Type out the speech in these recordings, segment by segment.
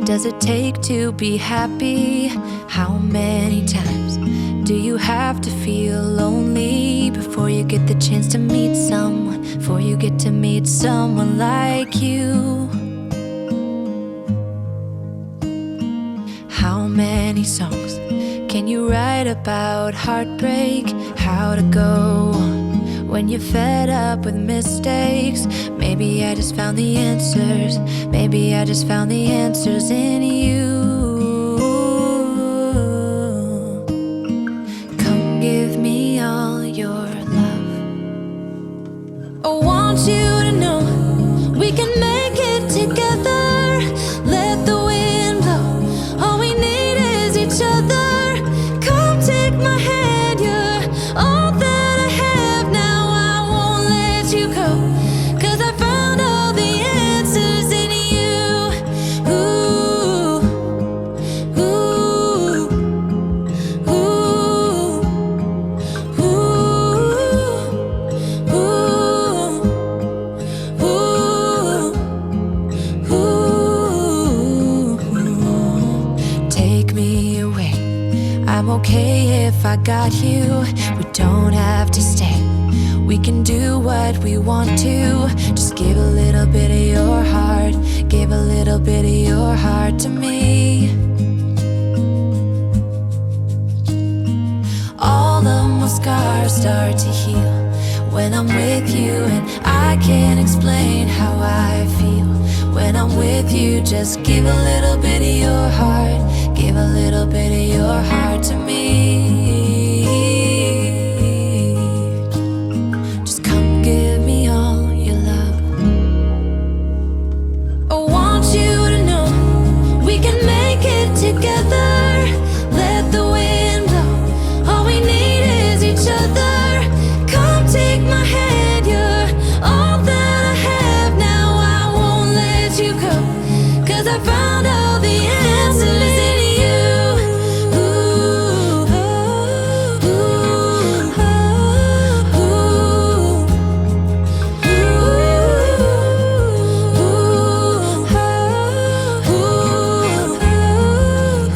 does it take to be happy? How many times do you have to feel lonely before you get the chance to meet someone, before you get to meet someone like you? How many songs can you write about heartbreak? How to go on when you're fed up with mistakes? Maybe I just found the answers. Maybe I just found the answers in you. Come give me all your love. I want you to know we can make it together. Let the wind blow. All we need is each other. Come take my hand, you're all that I have now. I won't let you go, 'cause I found all the answers in you. Ooh, ooh, ooh, ooh, ooh, ooh. Take me away. I'm okay if I got you. We don't have to stay. We can do what we want to. Just give a little bit of your heart. Give a little bit of your heart to me. All of my scars start to heal when I'm with you, and I can't explain how I feel when I'm with you. Just give a little bit of your heart. Give a little bit of your heart to me. Just come give me all your love. I want you to know we can make it together. Let the wind blow. All we need is each other. Come take my hand, you're all that I have now. I won't let you go, 'cause I found all the answers in you. Ooh, ooh,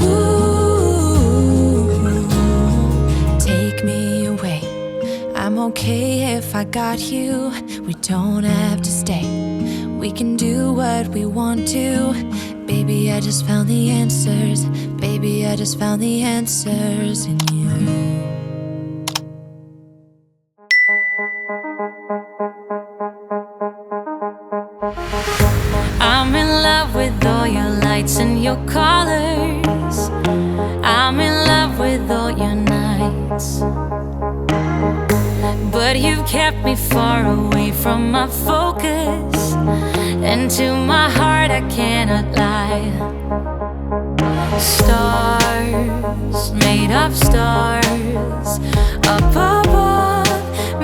ooh, take me away. I'm okay if I got you. We don't have to stay. We can do what we want to. Baby, I just found the answers. Baby, I just found the answers in you. I'm in love with all your lights and your colors. I'm in love with all your nights. But you've kept me far away from my focus, and to my heart I cannot lie. Stars, made of stars, up above,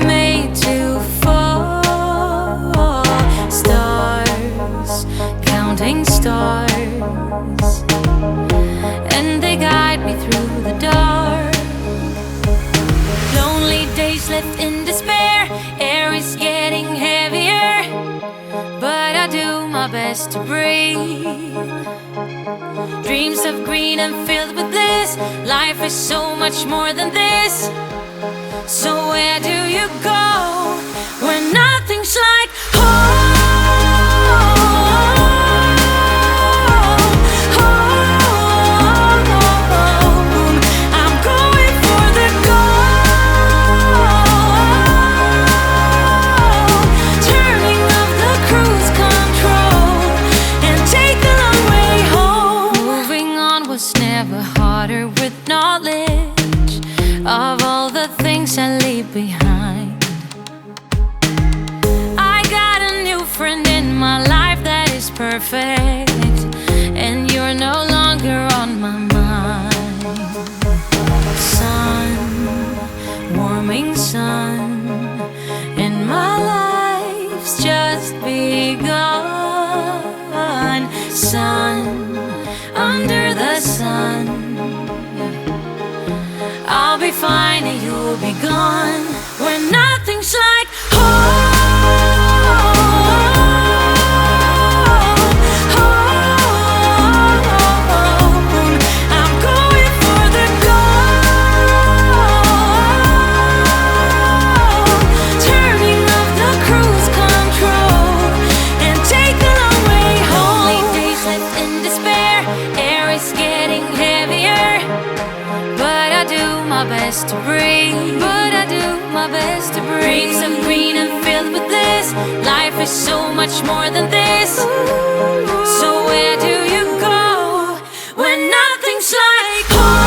made to fall. Stars, counting stars, and they guide me through the dark. Lonely days left in despair, air is getting heavier, but I do my best to breathe. Dreams of green and filled with bliss. Life is so much more than this. So where do you go when nothing's like home? I'm going for the gold, turning off the cruise control and take the long way home. Moving on was never harder with knowledge of all the things I leave behind. I got a new friend in my life that is perfect, and you're no longer on my mind. Sun, warming sun, and my life's just begun. Sun, under the sun, I'll be fine and you'll be gone when nothing's like home. is so much more than this. So where do you go when nothing's like home?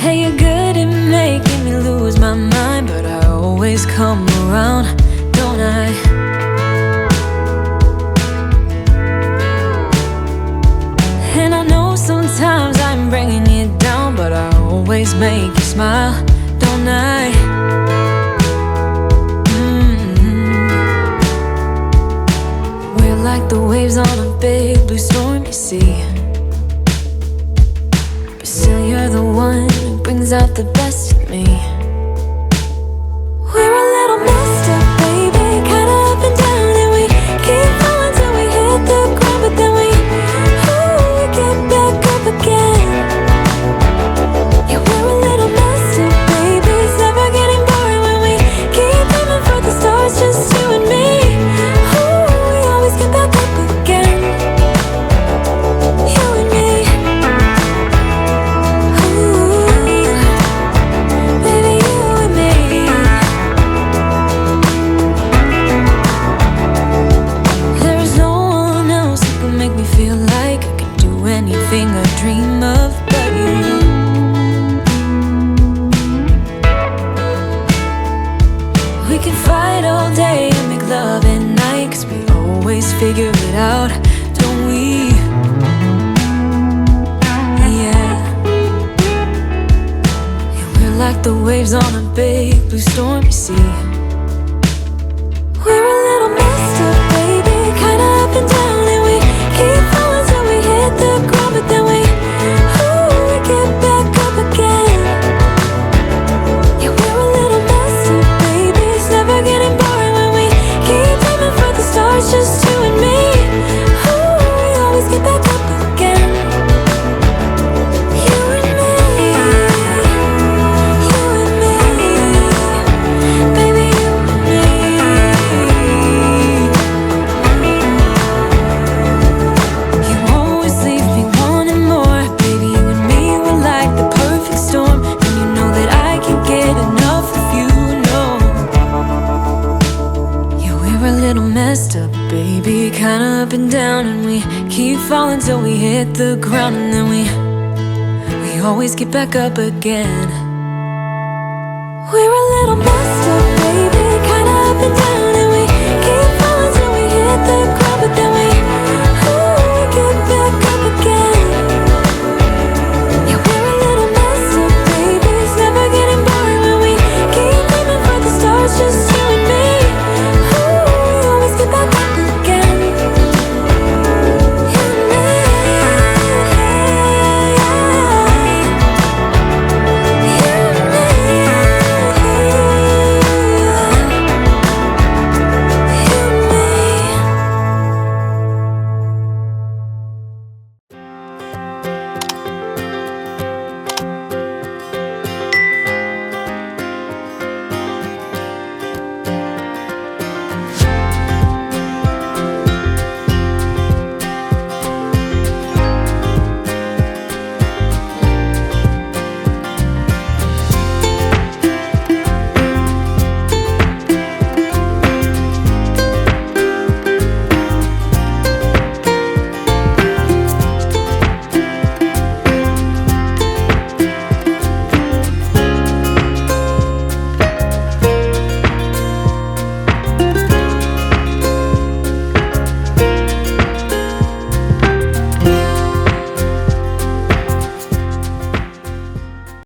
Hey, you're good at making me lose my mind, but I always come around, don't I? And I know sometimes I'm bringing you down, but I always make you smile, don't I? We're like the waves on a big blue stormy sea, but still you're the one who brings out the best in me. We're a little messed up, baby, kinda up and down, and we keep falling till we hit the ground, but then we get back up again. Yeah, we're a little messed up, baby, it's never getting boring when we keep aiming for the stars, just you and me. We always get back up again, you and me. Baby, you and me. There's no one else who can make me feel like I can do anything I dream of but you. We can fight all day and make love at night, 'cause we always figure it out, don't we? Yeah. Yeah, we're like the waves on a big blue stormy sea. We're a little messed up, baby, kinda up and down, and we keep falling till we hit the ground, but then we get back up again. Yeah, we're a little messed up, baby, it's never getting boring when we keep aiming for the stars, just you and me. We always get back up again, you and me. You and me, baby, you and me. You always leave me wanting more, baby, you and me, we're like the perfect storm, and you know that I can't get enough of you, no. Yeah, we're a little messed up, baby, kinda up and down, and we keep falling till we hit the ground, and then we always get back up again. We're a little messed